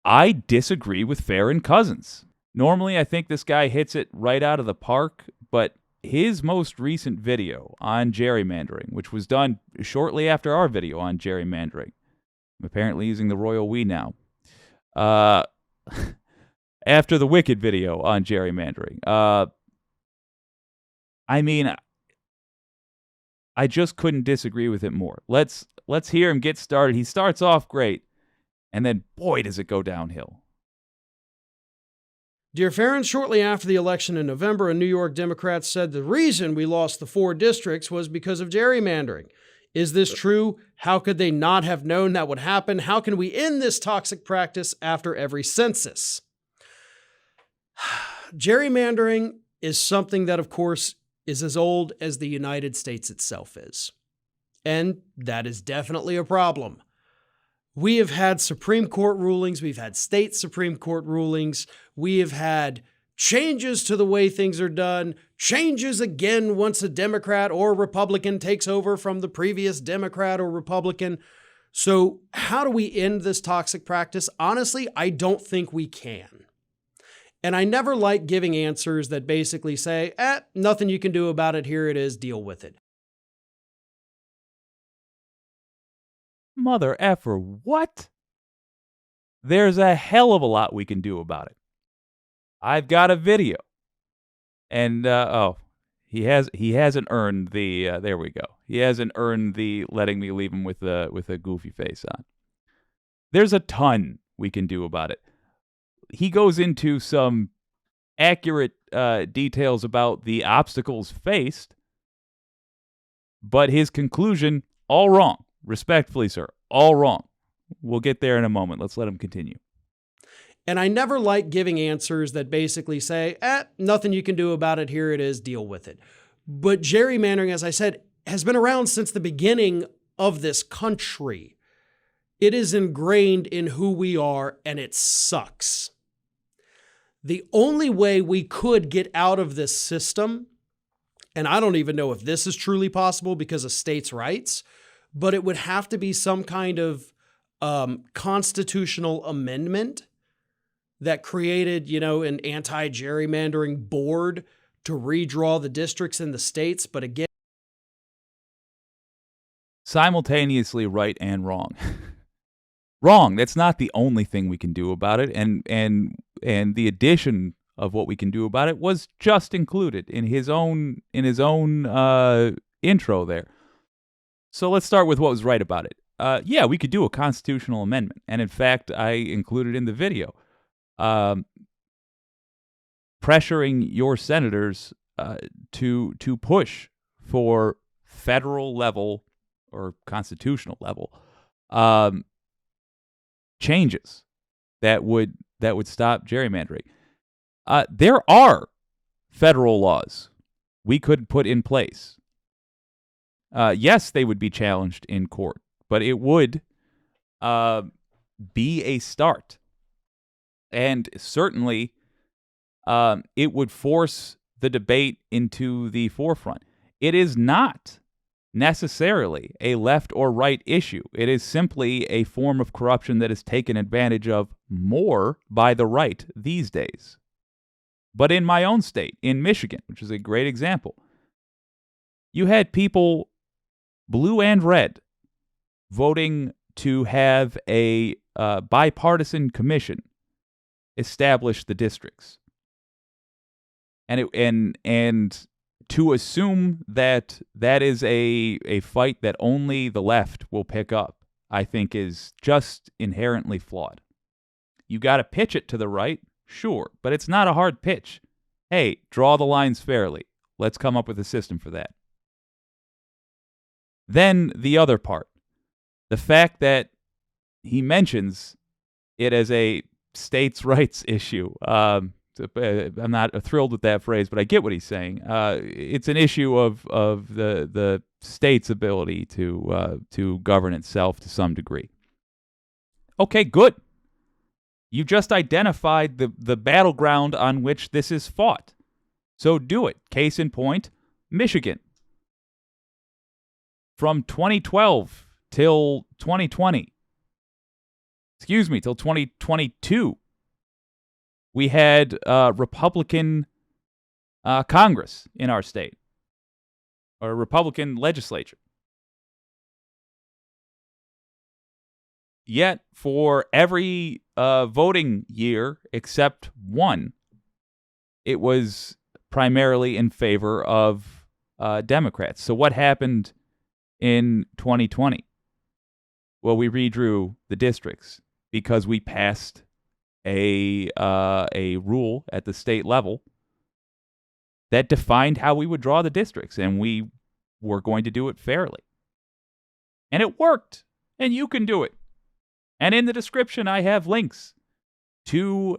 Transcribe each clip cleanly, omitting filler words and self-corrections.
I disagree with Farron Cousins. Normally, I think this guy hits it right out of the park, but his most recent video on gerrymandering, which was done shortly after our video on gerrymandering, I'm apparently using the royal we now, after the Wicked video on gerrymandering. I mean, I just couldn't disagree with it more. Let's hear him get started. He starts off great, and then, boy, does it go downhill. Dear Farron, shortly after the election in November, a New York Democrat said the reason we lost the 4 districts was because of gerrymandering. Is this true? How could they not have known that would happen? How can we end this toxic practice after every census? Gerrymandering is something that, of course, is as old as the United States itself is. And that is definitely a problem. We have had Supreme Court rulings. We've had state Supreme Court rulings. We have had changes to the way things are done, changes again once a Democrat or Republican takes over from the previous Democrat or Republican. So how do we end this toxic practice? Honestly, I don't think we can. And I never like giving answers that basically say, nothing you can do about it. Here it is. Deal with it. Mother effer, what? There's a hell of a lot we can do about it. I've got a video. And, he hasn't earned the, there we go. He hasn't earned the letting me leave him with a goofy face on. There's a ton we can do about it. He goes into some accurate details about the obstacles faced, but his conclusion, all wrong. Respectfully, sir, all wrong. We'll get there in a moment. Let's let him continue. And I never like giving answers that basically say, nothing you can do about it. Here it is. Deal with it. But gerrymandering, as I said, has been around since the beginning of this country. It is ingrained in who we are, and it sucks. The only way we could get out of this system, and I don't even know if this is truly possible because of states' rights, but it would have to be some kind of constitutional amendment that created, an anti-gerrymandering board to redraw the districts in the states. But again, simultaneously right and wrong. Wrong. That's not the only thing we can do about it. And the addition of what we can do about it was just included in his own intro there. So let's start with what was right about it. Yeah, we could do a constitutional amendment. And in fact, I included in the video, pressuring your senators to push for federal level or constitutional level changes that would stop gerrymandering. There are federal laws we could put in place. Yes, they would be challenged in court, but it would be a start. And certainly, it would force the debate into the forefront. It is not necessarily a left or right issue. It is simply a form of corruption that is taken advantage of more by the right these days. But in my own state, in Michigan, which is a great example, you had people, blue and red, voting to have a bipartisan commission establish the districts, and to assume that is a fight that only the left will pick up, I think is just inherently flawed. You got to pitch it to the right, sure, but it's not a hard pitch. Hey, draw the lines fairly. Let's come up with a system for that. Then the other part, the fact that he mentions it as a states' rights issue. I'm not thrilled with that phrase, but I get what he's saying. It's an issue of the state's ability to govern itself to some degree. Okay, good. You just identified the battleground on which this is fought. So do it. Case in point, Michigan. From 2012 till 2020, till 2022, we had Republican Congress in our state, or a Republican legislature. Yet, for every voting year except one, it was primarily in favor of Democrats. So what happened in 2020? Well, we redrew the districts because we passed a rule at the state level that defined how we would draw the districts, and we were going to do it fairly. And it worked, and you can do it. And in the description, I have links to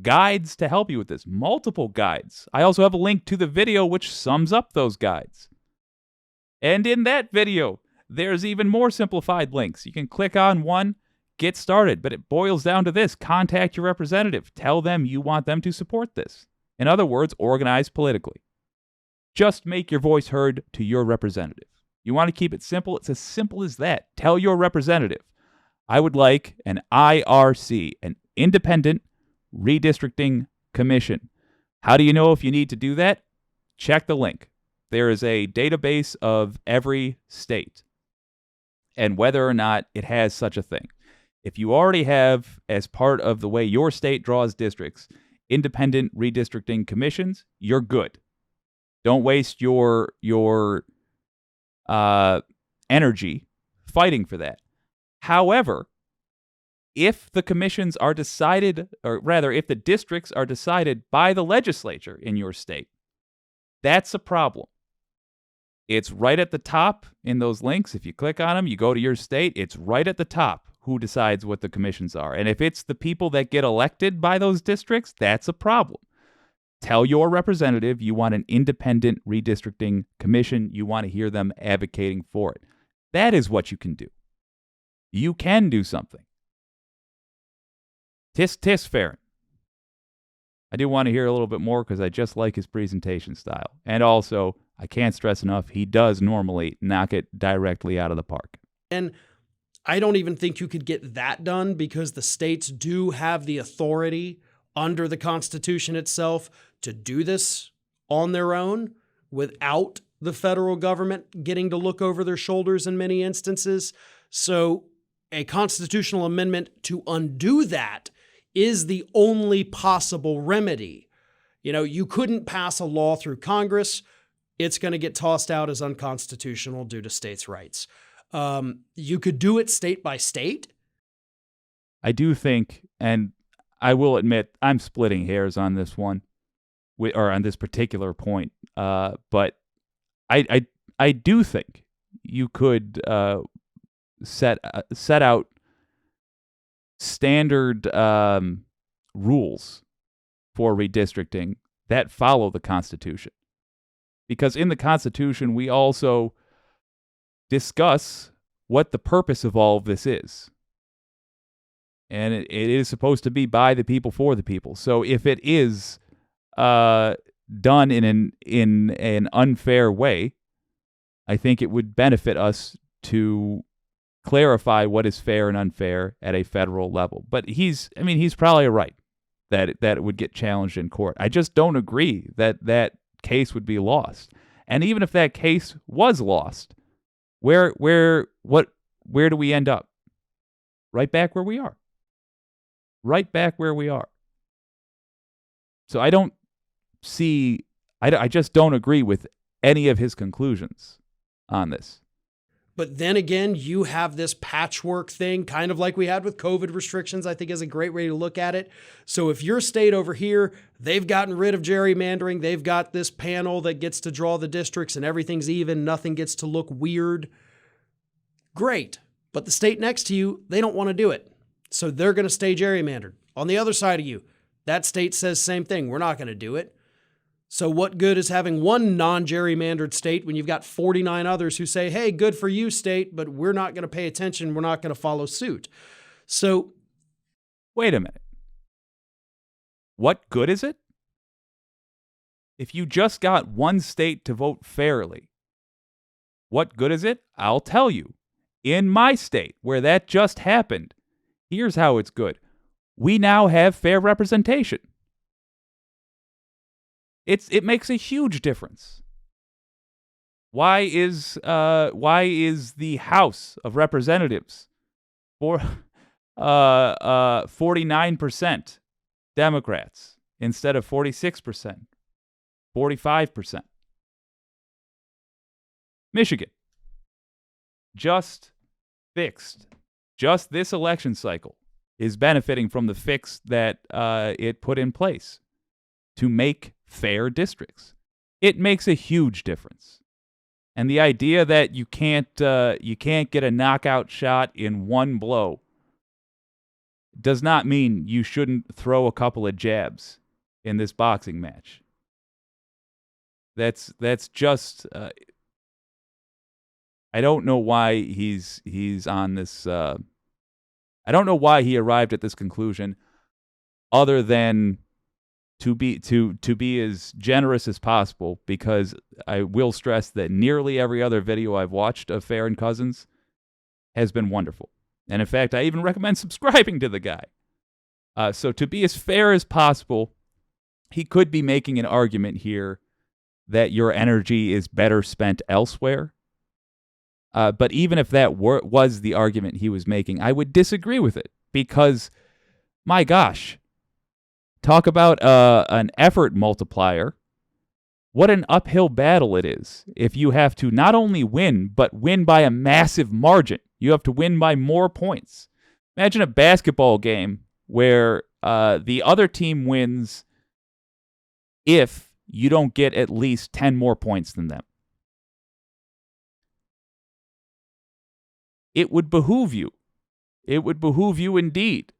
guides to help you with this, multiple guides. I also have a link to the video which sums up those guides. And in that video, there's even more simplified links. You can click on one, get started, but it boils down to this: contact your representative. Tell them you want them to support this. In other words, organize politically. Just make your voice heard to your representative. You want to keep it simple? It's as simple as that. Tell your representative, I would like an IRC, an Independent Redistricting Commission. How do you know if you need to do that? Check the link. There is a database of every state and whether or not it has such a thing. If you already have, as part of the way your state draws districts, independent redistricting commissions, you're good. Don't waste your energy fighting for that. However, if the commissions are decided, or rather, if the districts are decided by the legislature in your state, that's a problem. It's right at the top in those links. If you click on them, you go to your state, it's right at the top who decides what the commissions are. And if it's the people that get elected by those districts, that's a problem. Tell your representative you want an independent redistricting commission. You want to hear them advocating for it. That is what you can do. You can do something. Tisk, Farron. I do want to hear a little bit more because I just like his presentation style. And also, I can't stress enough, he does normally knock it directly out of the park. And I don't even think you could get that done because the states do have the authority under the Constitution itself to do this on their own without the federal government getting to look over their shoulders in many instances. So a constitutional amendment to undo that is the only possible remedy. You know, you couldn't pass a law through Congress. It's going to get tossed out as unconstitutional due to states' rights. You could do it state by state. I do think, and I will admit, I'm splitting hairs on this one, or on this particular point. But I do think you could set out standard rules for redistricting that follow the Constitution. Because in the Constitution, we also discuss what the purpose of all of this is. And it is supposed to be by the people, for the people. So if it is done in an unfair way, I think it would benefit us to clarify what is fair and unfair at a federal level. But he's probably right that it would get challenged in court. I just don't agree that case would be lost. And even if that case was lost, where do we end up? Right back where we are. Right back where we are. So I just don't agree with any of his conclusions on this. But then again, you have this patchwork thing, kind of like we had with COVID restrictions, I think is a great way to look at it. So if your state over here, they've gotten rid of gerrymandering, they've got this panel that gets to draw the districts and everything's even, nothing gets to look weird. Great. But the state next to you, they don't want to do it. So they're going to stay gerrymandered. On the other side of you, that state says same thing. We're not going to do it. So what good is having one non-gerrymandered state when you've got 49 others who say, hey, good for you, state, but we're not going to pay attention. We're not going to follow suit. So wait a minute. What good is it? If you just got one state to vote fairly, what good is it? I'll tell you. In my state, where that just happened, Here's how it's good. We now have fair representation. It makes a huge difference. Why is the House of Representatives for 49% Democrats instead of 46%, 45%? Michigan just fixed. Just this election cycle is benefiting from the fix that it put in place to make fair districts. It makes a huge difference. And the idea that you can't get a knockout shot in one blow does not mean you shouldn't throw a couple of jabs in this boxing match. That's just I don't know why he's on this. I don't know why he arrived at this conclusion, other than to be as generous as possible. Because I will stress that nearly every other video I've watched of Farron Cousins has been wonderful, and in fact, I even recommend subscribing to the guy. So to be as fair as possible, he could be making an argument here that your energy is better spent elsewhere. But even if that was the argument he was making, I would disagree with it because, my gosh, talk about an effort multiplier. What an uphill battle it is if you have to not only win, but win by a massive margin. You have to win by more points. Imagine a basketball game where the other team wins if you don't get at least 10 more points than them. It would behoove you. It would behoove you indeed.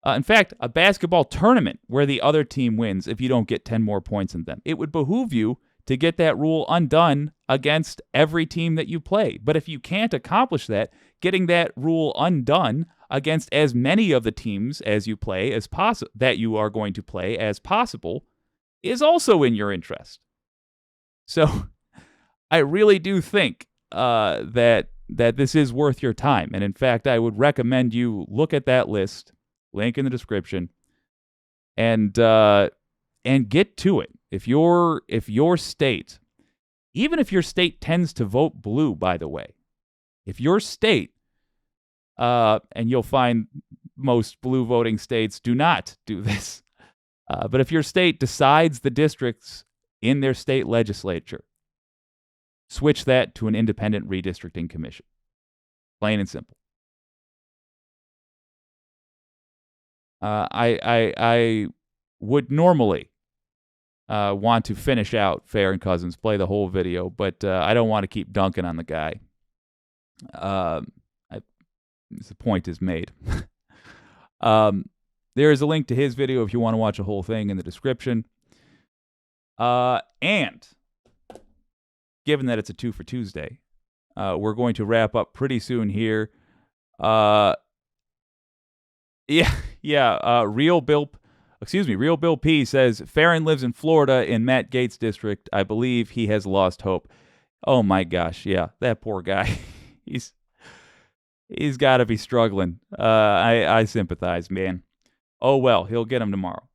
In fact, a basketball tournament where the other team wins if you don't get 10 more points than them. It would behoove you to get that rule undone against every team that you play. But if you can't accomplish that, getting that rule undone against as many of the teams as you play as that you are going to play as possible is also in your interest. So I really do think that this is worth your time. And in fact, I would recommend you look at that list, link in the description, and get to it. If your state, even if your state tends to vote blue, by the way, if your state, and you'll find most blue voting states do not do this, but if your state decides the districts in their state legislature, switch that to an independent redistricting commission. Plain and simple. I would normally want to finish out Farron Cousins, play the whole video, but I don't want to keep dunking on the guy. The point is made. There is a link to his video if you want to watch the whole thing in the description. And given that it's a 2 for Tuesday, we're going to wrap up pretty soon here. Real Bill P says Farron lives in Florida in Matt Gaetz' district. I believe he has lost hope. Oh my gosh, yeah, that poor guy. He's got to be struggling. I sympathize, man. Oh well, he'll get him tomorrow.